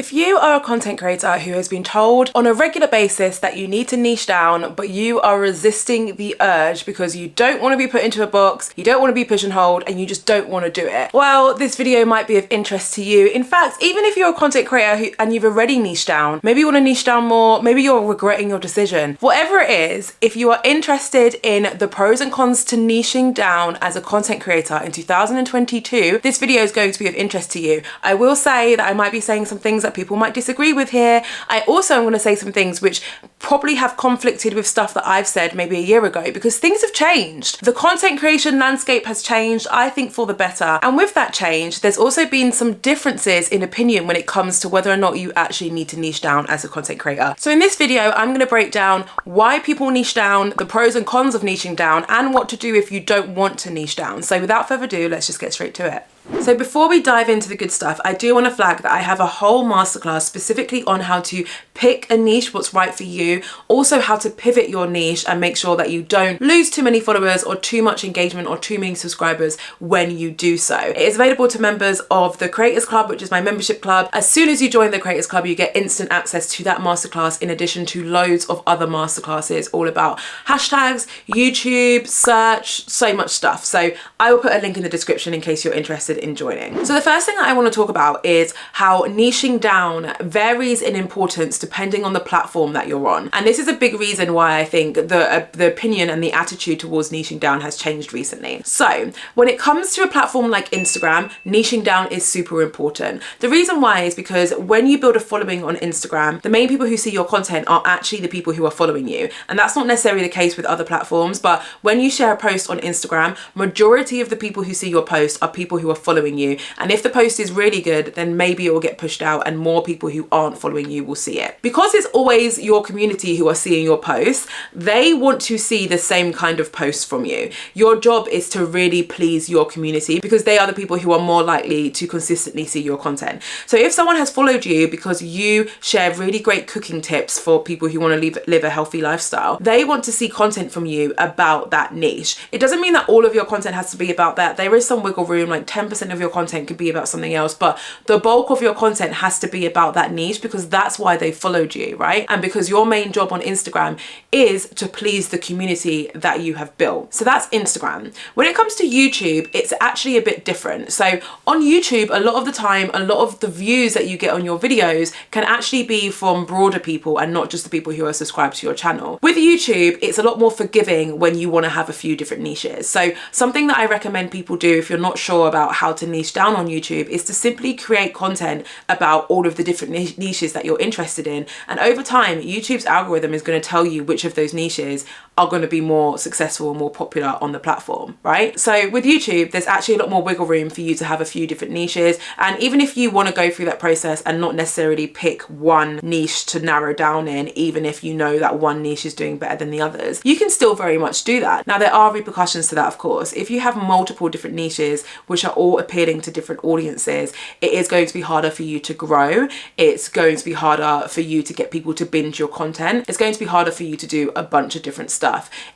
If you are a content creator who has been told on a regular basis that you need to niche down, but you are resisting the urge because you don't want to be put into a box, you don't want to be pigeonholed, and you just don't want to do it, well, this video might be of interest to you. In fact, even if you're a content creator and you've already niched down, maybe you want to niche down more, maybe you're regretting your decision. Whatever it is, if you are interested in the pros and cons to niching down as a content creator in 2022, this video is going to be of interest to you. I will say that I might be saying some things that people might disagree with here. I also am going to say some things which probably have conflicted with stuff that I've said maybe a year ago, because things have changed. The content creation landscape has changed, I think, for the better. And with that change, there's also been some differences in opinion when it comes to whether or not you actually need to niche down as a content creator. So in this video, I'm going to break down why people niche down, the pros and cons of niching down, and what to do if you don't want to niche down. So without further ado, let's just get straight to it. So before we dive into the good stuff, I do want to flag that I have a whole masterclass specifically on how to pick a niche, what's right for you, also how to pivot your niche and make sure that you don't lose too many followers or too much engagement or too many subscribers when you do so. It is available to members of the Creators Club, which is my membership club. As soon as you join the Creators Club, you get instant access to that masterclass in addition to loads of other masterclasses all about hashtags, YouTube, search, so much stuff. So I will put a link in the description in case you're interested in joining. So the first thing that I want to talk about is how niching down varies in importance depending on the platform that you're on. And this is a big reason why I think the opinion and the attitude towards niching down has changed recently. So when it comes to a platform like Instagram, niching down is super important. The reason why is because when you build a following on Instagram, the main people who see your content are actually the people who are following you. And that's not necessarily the case with other platforms, but when you share a post on Instagram, majority of the people who see your post are people who are following you. And if the post is really good, then maybe it will get pushed out and more people who aren't following you will see it. Because it's always your community who are seeing your posts, they want to see the same kind of posts from you. Your job is to really please your community because they are the people who are more likely to consistently see your content. So if someone has followed you because you share really great cooking tips for people who want to live a healthy lifestyle, they want to see content from you about that niche. It doesn't mean that all of your content has to be about that. There is some wiggle room, like 10% of your content could be about something else, but the bulk of your content has to be about that niche because that's why they followed you, right? And because your main job on Instagram is to please the community that you have built. So that's Instagram. When it comes to YouTube, it's actually a bit different. So on YouTube, a lot of the time, a lot of the views that you get on your videos can actually be from broader people and not just the people who are subscribed to your channel. With YouTube, it's a lot more forgiving when you want to have a few different niches. So something that I recommend people do if you're not sure about how to niche down on YouTube is to simply create content about all of the different niches that you're interested in. And over time, YouTube's algorithm is going to tell you which of those niches are going to be more successful and more popular on the platform, right? So with YouTube, there's actually a lot more wiggle room for you to have a few different niches. And even if you want to go through that process and not necessarily pick one niche to narrow down in, even if you know that one niche is doing better than the others, you can still very much do that. Now, there are repercussions to that, of course. If you have multiple different niches, which are all appealing to different audiences, it is going to be harder for you to grow. It's going to be harder for you to get people to binge your content. It's going to be harder for you to do a bunch of different stuff.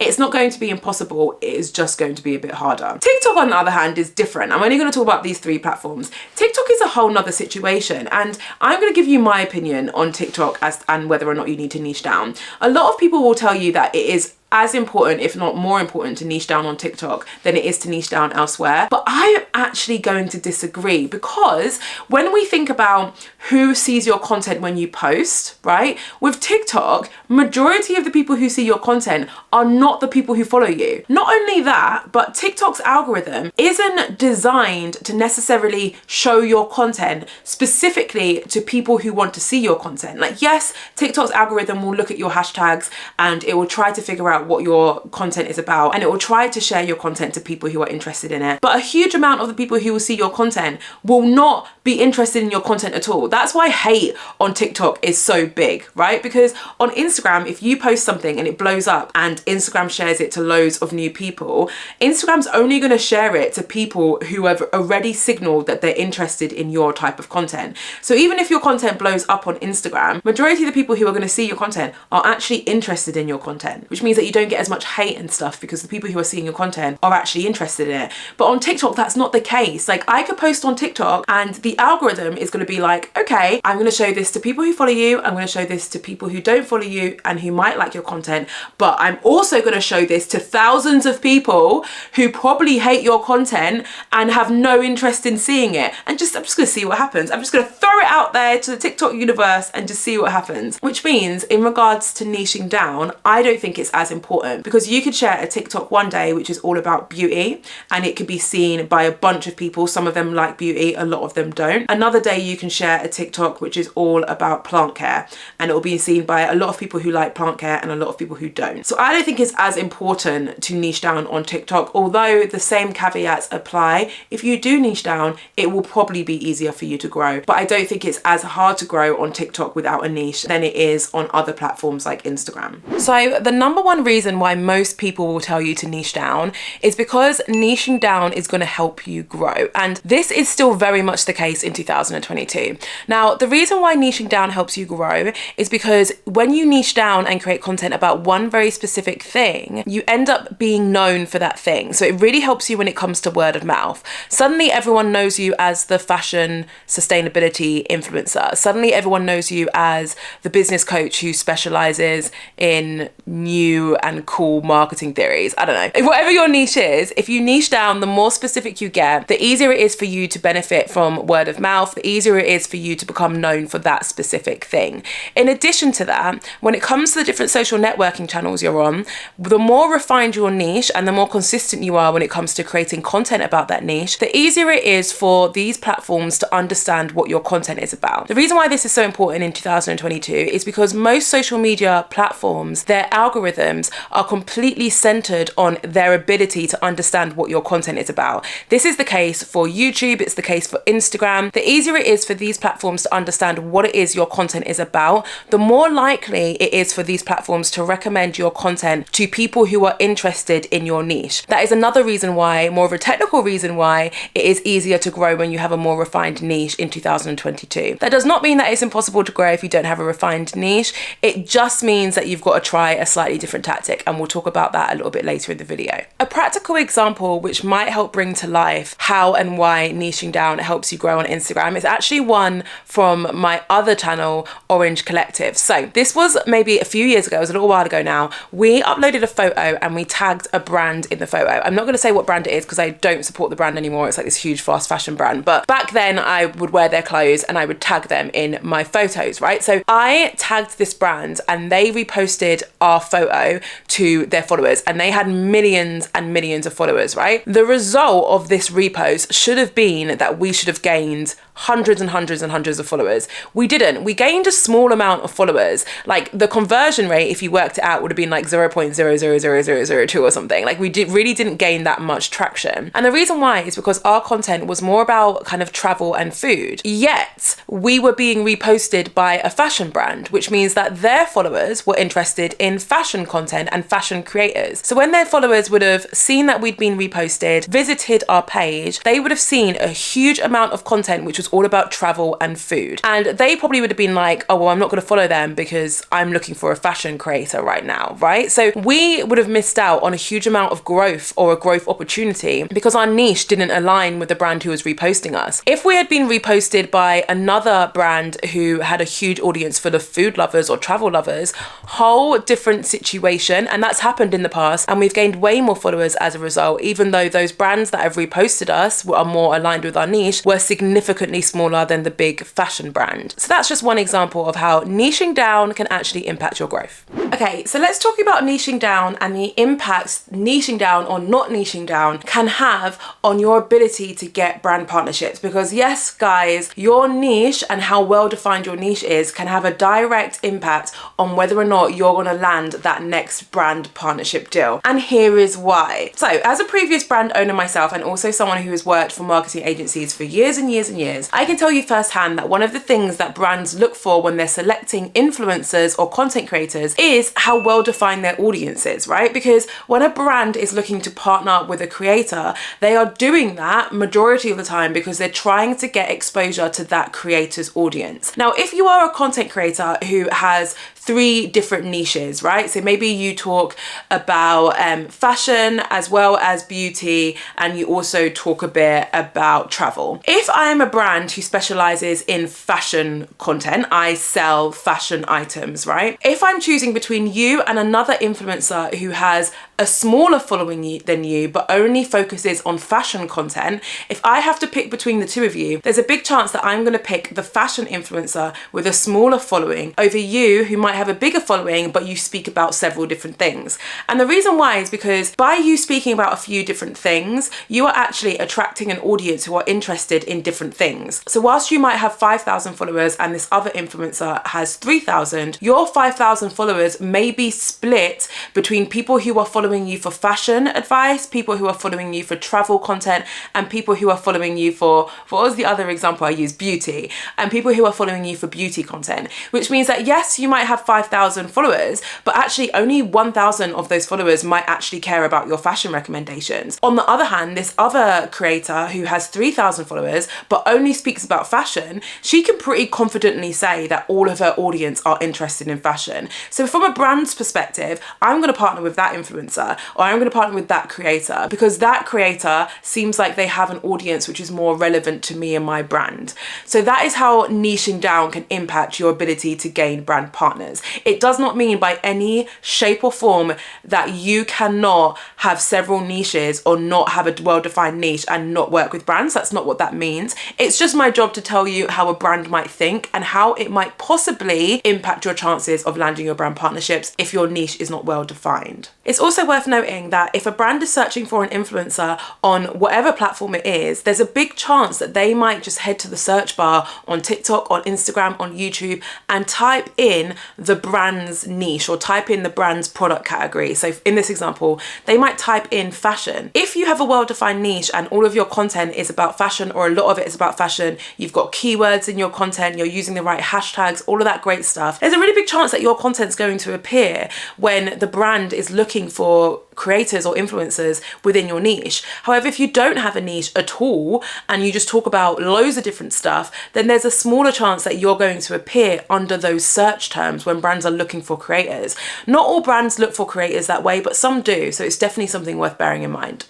It's not going to be impossible. It is just going to be a bit harder. TikTok, on the other hand, is different. I'm only going to talk about these three platforms. TikTok is a whole nother situation, and I'm going to give you my opinion on TikTok and whether or not you need to niche down. A lot of people will tell you that it is as important, if not more important, to niche down on TikTok than it is to niche down elsewhere. But I am actually going to disagree, because when we think about who sees your content when you post, right? With TikTok, majority of the people who see your content are not the people who follow you. Not only that, but TikTok's algorithm isn't designed to necessarily show your content specifically to people who want to see your content. Like, yes, TikTok's algorithm will look at your hashtags and it will try to figure out what your content is about, and it will try to share your content to people who are interested in it. But a huge amount of the people who will see your content will not be interested in your content at all. That's why hate on TikTok is so big, right? Because on Instagram, if you post something and it blows up and Instagram shares it to loads of new people, Instagram's only going to share it to people who have already signaled that they're interested in your type of content. So even if your content blows up on Instagram, majority of the people who are going to see your content are actually interested in your content, which means that you don't get as much hate and stuff because the people who are seeing your content are actually interested in it. But on TikTok, that's not the case. Like, I could post on TikTok and the algorithm is going to be like, okay, I'm going to show this to people who follow you, I'm going to show this to people who don't follow you and who might like your content, but I'm also going to show this to thousands of people who probably hate your content and have no interest in seeing it. And I'm just going to see what happens. I'm just going to throw it out there to the TikTok universe and just see what happens. Which means, in regards to niching down, I don't think it's as important, because you could share a TikTok one day which is all about beauty and it could be seen by a bunch of people. Some of them like beauty, a lot of them don't. Another day you can share a TikTok which is all about plant care and it will be seen by a lot of people who like plant care and a lot of people who don't. So I don't think it's as important to niche down on TikTok, although the same caveats apply. If you do niche down, it will probably be easier for you to grow, but I don't think it's as hard to grow on TikTok without a niche than it is on other platforms like Instagram. So the number one reason why most people will tell you to niche down is because niching down is going to help you grow, and this is still very much the case in 2022. Now, the reason why niching down helps you grow is because when you niche down and create content about one very specific thing, you end up being known for that thing. So it really helps you when it comes to word of mouth. Suddenly everyone knows you as the fashion sustainability influencer. Suddenly everyone knows you as the business coach who specializes in new and cool marketing theories. I don't know. Whatever your niche is, if you niche down, the more specific you get, the easier it is for you to benefit from word of mouth, the easier it is for you to become known for that specific thing. In addition to that, when it comes to the different social networking channels you're on, the more refined your niche and the more consistent you are when it comes to creating content about that niche, the easier it is for these platforms to understand what your content is about. The reason why this is so important in 2022 is because most social media platforms, their algorithms are completely centered on their ability to understand what your content is about. This is the case for YouTube, it's the case for Instagram. The easier it is for these platforms to understand what it is your content is about, the more likely it is for these platforms to recommend your content to people who are interested in your niche. That is another reason why, more of a technical reason why, it is easier to grow when you have a more refined niche in 2022. That does not mean that it's impossible to grow if you don't have a refined niche. It just means that you've got to try a slightly different tactic, and we'll talk about that a little bit later in the video. A practical example which might help bring to life how and why niching down helps you grow on Instagram is actually one from my other channel, Orange Collective. So this was maybe a few years ago, it was a little while ago now. We uploaded a photo and we tagged a brand in the photo. I'm not going to say what brand it is because I don't support the brand anymore. It's like this huge fast fashion brand, but back then I would wear their clothes and I would tag them in my photos, right? So I tagged this brand and they reposted our photo to their followers and they had millions and millions of followers, right? The result of this repost should have been that we should have gained hundreds and hundreds and hundreds of followers. We didn't. We gained a small amount of followers. Like the conversion rate, if you worked it out, would have been like 0.000002 or something. Like we really didn't gain that much traction. And the reason why is because our content was more about kind of travel and food. Yet we were being reposted by a fashion brand, which means that their followers were interested in fashion content and fashion creators. So when their followers would have seen that we'd been reposted, visited our page, they would have seen a huge amount of content which was all about travel and food. And they probably would have been like, oh, well, I'm not going to follow them because I'm looking for a fashion creator right now, right? So we would have missed out on a huge amount of growth or a growth opportunity because our niche didn't align with the brand who was reposting us. If we had been reposted by another brand who had a huge audience full of food lovers or travel lovers, whole different situation. And that's happened in the past. And we've gained way more followers as a result, even though those brands that have reposted us are more aligned with our niche were significantly smaller than the big fashion brand. So that's just one example of how niching down can actually impact your growth. Okay, so let's talk about niching down and the impacts niching down or not niching down can have on your ability to get brand partnerships. Because yes, guys, your niche and how well defined your niche is can have a direct impact on whether or not you're going to land that next brand partnership deal. And here is why. So as a previous brand owner myself and also someone who has worked for marketing agencies for years and years and years, I can tell you firsthand that one of the things that brands look for when they're selecting influencers or content creators is how well defined their audience is, right? Because when a brand is looking to partner with a creator, they are doing that majority of the time because they're trying to get exposure to that creator's audience. Now, if you are a content creator who has 3 different niches, right? So maybe you talk about fashion as well as beauty, and you also talk a bit about travel. If I am a brand who specializes in fashion content, I sell fashion items, right? If I'm choosing between you and another influencer who has a smaller following than you but only focuses on fashion content, if I have to pick between the 2 of you, there's a big chance that I'm going to pick the fashion influencer with a smaller following over you who might have a bigger following but you speak about several different things. And the reason why is because by you speaking about a few different things, you are actually attracting an audience who are interested in different things. So whilst you might have 5,000 followers and this other influencer has 3,000, your 5,000 followers may be split between people who are following you for fashion advice, people who are following you for travel content, and people who are following you for what was the other example I used, beauty, and people who are following you for beauty content, which means that yes, you might have 5,000 followers, but actually only 1,000 of those followers might actually care about your fashion recommendations. On the other hand, this other creator who has 3,000 followers but only speaks about fashion, she can pretty confidently say that all of her audience are interested in fashion. So from a brand's perspective, I'm going to partner with that influencer, or I'm going to partner with that creator because that creator seems like they have an audience which is more relevant to me and my brand. So that is how niching down can impact your ability to gain brand partners. It does not mean by any shape or form that you cannot have several niches or not have a well-defined niche and not work with brands. That's not what that means. It's just my job to tell you how a brand might think and how it might possibly impact your chances of landing your brand partnerships if your niche is not well defined. It's also worth noting that if a brand is searching for an influencer on whatever platform it is, there's a big chance that they might just head to the search bar on TikTok, on Instagram, on YouTube, and type in the brand's niche or type in the brand's product category. So in this example, they might type in fashion. If you have a well-defined niche and all of your content is about fashion, or a lot of it is about fashion, you've got keywords in your content, you're using the right hashtags, all of that great stuff, there's a really big chance that your content's going to appear when the brand is looking for creators or influencers within your niche. However, if you don't have a niche at all and you just talk about loads of different stuff, then there's a smaller chance that you're going to appear under those search terms when brands are looking for creators. Not all brands look for creators that way, but some do. So it's definitely something worth bearing in mind.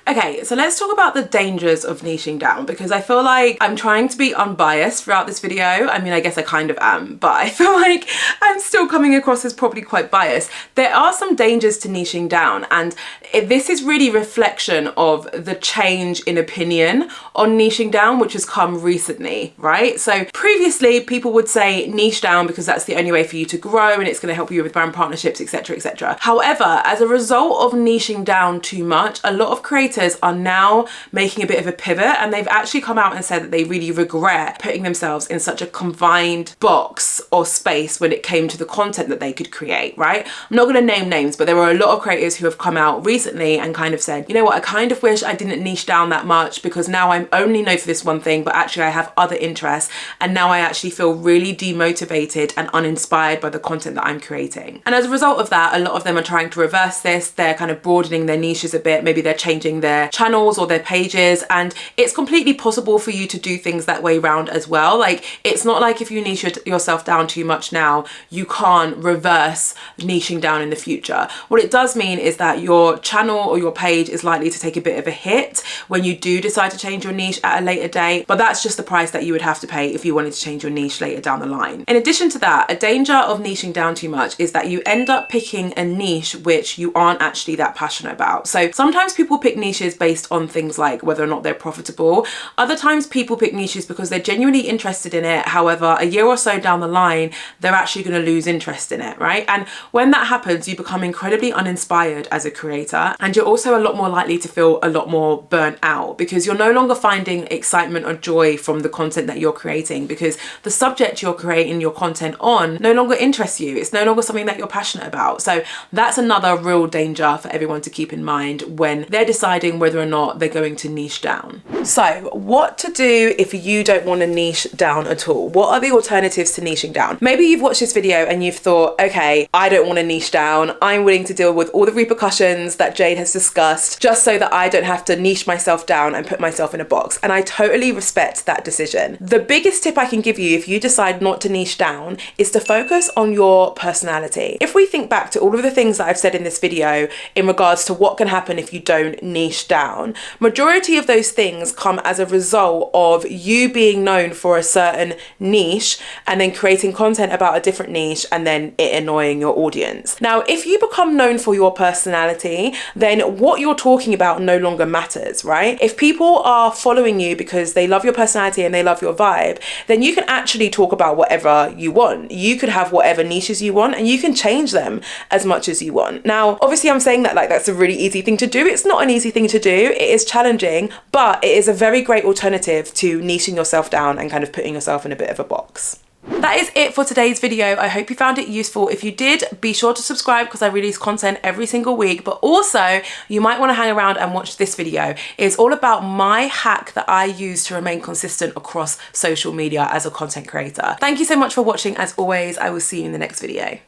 Okay, so let's talk about the dangers of niching down, because I feel like I'm trying to be unbiased throughout this video. I mean, I guess I kind of am, but I feel like I'm still coming across as probably quite biased. There are some dangers to niching down, and this is really reflection of the change in opinion on niching down, which has come recently, right? So previously people would say niche down because that's the only way for you to grow and it's going to help you with brand partnerships, etc., etc. However, as a result of niching down too much, a lot of creators are now making a bit of a pivot, and they've actually come out and said that they really regret putting themselves in such a confined box or space when it came to the content that they could create, right? I'm not going to name names, but there were a lot of creators who have come out recently and kind of said, you know what, I kind of wish I didn't niche down that much because now I'm only known for this one thing, but actually I have other interests, and now I actually feel really demotivated and uninspired by the content that I'm creating. And as a result of that, a lot of them are trying to reverse this. They're kind of broadening their niches a bit. Maybe they're changing their channels or their pages, and it's completely possible for you to do things that way round as well. Like, it's not like if you niche yourself down too much now, you can't reverse niching down in the future. What it does mean is that your channel or your page is likely to take a bit of a hit when you do decide to change your niche at a later date, but that's just the price that you would have to pay if you wanted to change your niche later down the line. In addition to that, a danger of niching down too much is that you end up picking a niche which you aren't actually that passionate about. So sometimes people pick niches based on things like whether or not they're profitable. Other times people pick niches because they're genuinely interested in it. However, a year or so down the line, they're actually going to lose interest in it, right? And when that happens, you become incredibly uninspired as a creator, and you're also a lot more likely to feel a lot more burnt out because you're no longer finding excitement or joy from the content that you're creating, because the subject you're creating your content on no longer interests you. It's no longer something that you're passionate about. So that's another real danger for everyone to keep in mind when they're deciding deciding whether or not they're going to niche down. So what to do if you don't want to niche down at all? What are the alternatives to niching down? Maybe you've watched this video and you've thought, okay, I don't want to niche down. I'm willing to deal with all the repercussions that Jade has discussed just so that I don't have to niche myself down and put myself in a box. And I totally respect that decision. The biggest tip I can give you if you decide not to niche down is to focus on your personality. If we think back to all of the things that I've said in this video in regards to what can happen if you don't niche down, majority of those things come as a result of you being known for a certain niche and then creating content about a different niche and then it annoying your audience. Now, if you become known for your personality, then what you're talking about no longer matters, right? If people are following you because they love your personality and they love your vibe, then you can actually talk about whatever you want. You could have whatever niches you want and you can change them as much as you want. Now, obviously I'm saying that like that's a really easy thing to do. It's not an easy thing to do. It is challenging, but it is a very great alternative to niching yourself down and kind of putting yourself in a bit of a box. That is it for today's video. I hope you found it useful. If you did, be sure to subscribe because I release content every single week, but also you might want to hang around and watch this video. It's all about my hack that I use to remain consistent across social media as a content creator. Thank you so much for watching. As always, I will see you in the next video.